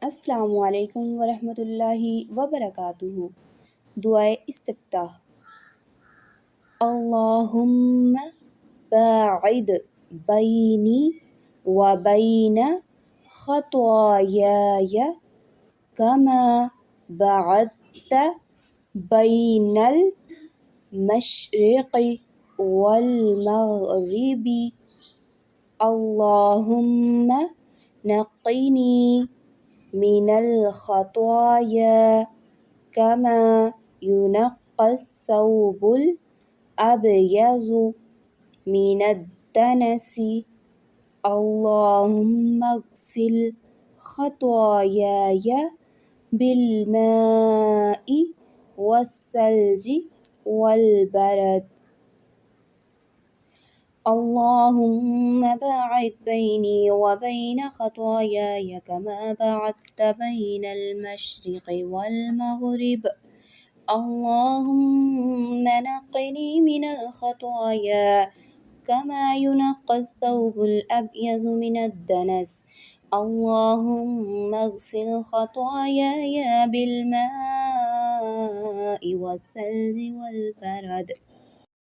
अस्सलामु अलैकुम वरहमतुल्लाहि वबरकातुहू। दुआए इस्तिफ्ताह। अल्लाहुम्मा बाइद बैनी व बैन खतायाया कमा बअदत बैनल मशरिक़ि वल मग़रिबि। अल्लाहुम्मा नक़्क़िनी मिनल खताया कमा युनक़्क़स-सौबुल अबयज़ु मिनद्दनसि। अल्लाहुम्मा अग़सिल खतायाया बिलमाइ वस्सल्जि वल बरद। अल्लाहुम्मा बाइद बैनी व बैन खतायाया कमा बअदत बैनल मशरिक़ि वल मग़रिब। अल्लाहुम्मा नक़्क़िनी मिनल खताया कमा युनक़्क़स-सौबुल अबयज़ु मिनद्दनस। अल्लाहुम्मा अग़सिल खतायाया बिलमाइ वस्सल्जि वल बरद।